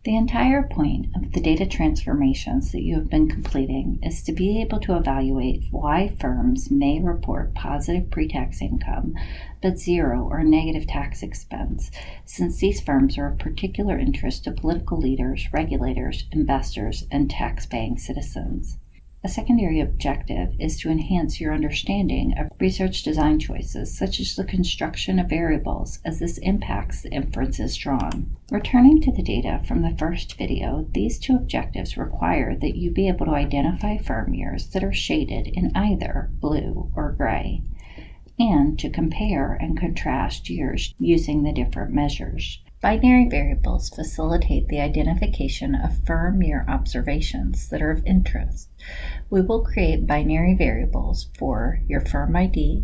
The entire point of the data transformations that you have been completing is to be able to evaluate why firms may report positive pre-tax income but zero or negative tax expense, since these firms are of particular interest to political leaders, regulators, investors, and tax-paying citizens. A secondary objective is to enhance your understanding of research design choices, such as the construction of variables, as this impacts the inferences drawn. Returning to the data from the first video, these two objectives require that you be able to identify firm years that are shaded in either blue or gray, and to compare and contrast years using the different measures. Binary variables facilitate the identification of firm year observations that are of interest. We will create binary variables for your firm ID,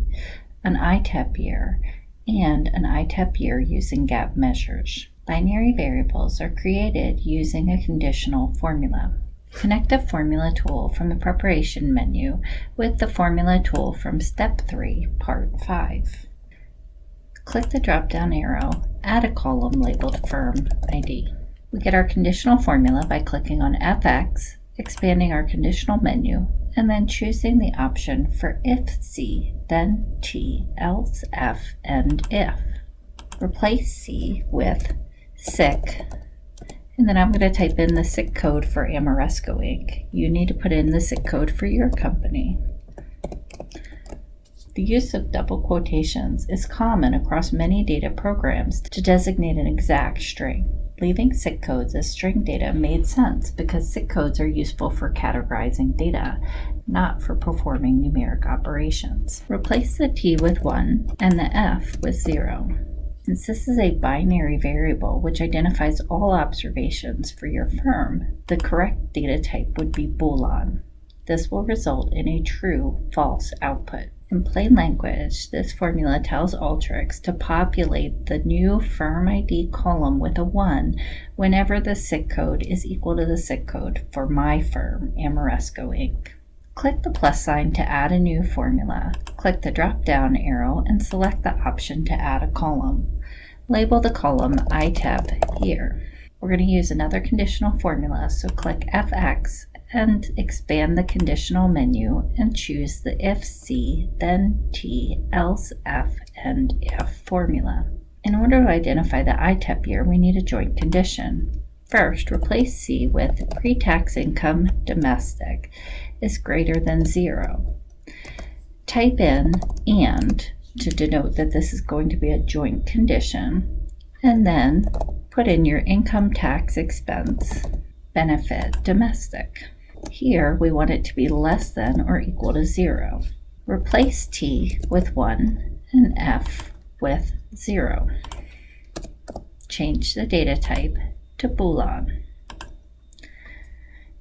an ITEP year, and an ITEP year using gap measures. Binary variables are created using a conditional formula. Connect a formula tool from the preparation menu with the formula tool from Step 3, Part 5. Click the drop-down arrow, add a column labeled Firm ID. We get our conditional formula by clicking on FX, expanding our conditional menu, and then choosing the option for if C, then T, else F, and if. Replace C with SIC, and then I'm going to type in the SIC code for Amoresco Inc. You need to put in the SIC code for your company. The use of double quotations is common across many data programs to designate an exact string. Leaving SIC codes as string data made sense because SIC codes are useful for categorizing data, not for performing numeric operations. Replace the T with 1 and the F with 0. Since this is a binary variable which identifies all observations for your firm, the correct data type would be Boolean. This will result in a true-false output. In plain language, this formula tells Alteryx to populate the new firm ID column with a 1 whenever the SIC code is equal to the SIC code for my firm, Amoresco Inc. Click the plus sign to add a new formula. Click the drop-down arrow and select the option to add a column. Label the column ITEP year. We're going to use another conditional formula, so click FX and expand the conditional menu and choose the if C, then T, else F, and if formula. In order to identify the ITEP year, we need a joint condition. First, replace C with pre-tax income domestic is greater than 0. Type in and to denote that this is going to be a joint condition, and then put in your income tax expense benefit domestic. Here we want it to be less than or equal to 0. Replace T with 1 and F with 0. Change the data type to Boolean.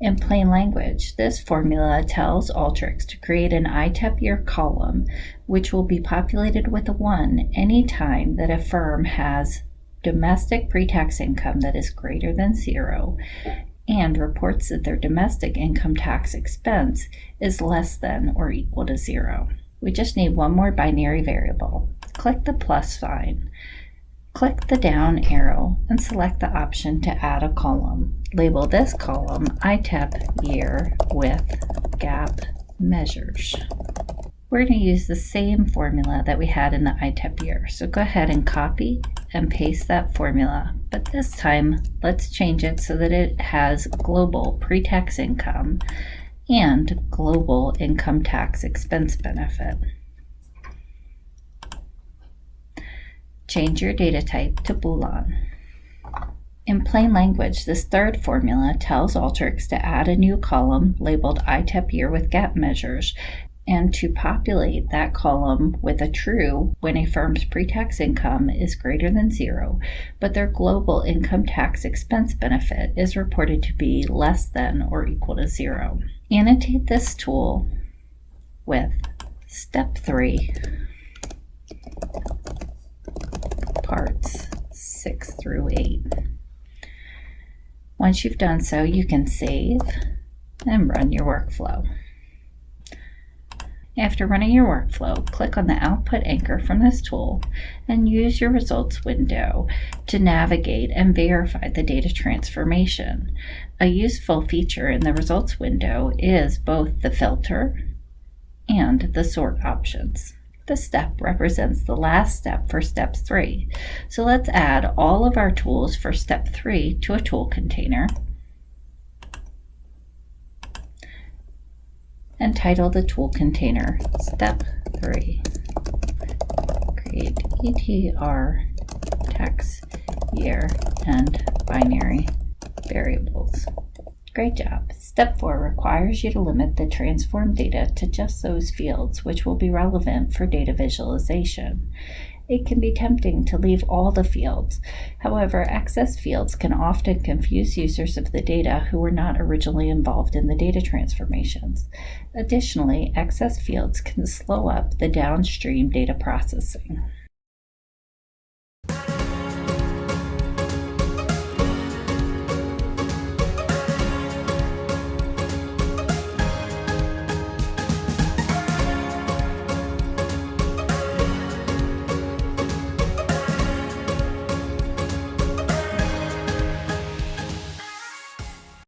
In plain language, this formula tells Alteryx to create an ITEP year column which will be populated with a 1 anytime that a firm has domestic pre-tax income that is greater than 0 and reports that their domestic income tax expense is less than or equal to 0. We just need one more binary variable. Click the plus sign. Click the down arrow and select the option to add a column. Label this column ITEP year with gap measures. We're going to use the same formula that we had in the ITEP year, so go ahead and copy and paste that formula, but this time let's change it so that it has global pre-tax income and global income tax expense benefit. Change your data type to Boolean. In plain language, this third formula tells Alteryx to add a new column labeled ITEP year with gap measures and to populate that column with a true when a firm's pre-tax income is greater than 0, but their global income tax expense benefit is reported to be less than or equal to 0. Annotate this tool with Step 3, Parts 6 through 8. Once you've done so, you can save and run your workflow. After running your workflow, click on the Output Anchor from this tool and use your results window to navigate and verify the data transformation. A useful feature in the results window is both the filter and the sort options. This step represents the last step for step 3. So let's add all of our tools for step 3 to a tool container and title the tool container Step 3. Create ETR, tax, year, and binary variables. Great job. Step 4 requires you to limit the transformed data to just those fields which will be relevant for data visualization. It can be tempting to leave all the fields. However, excess fields can often confuse users of the data who were not originally involved in the data transformations. Additionally, excess fields can slow up the downstream data processing.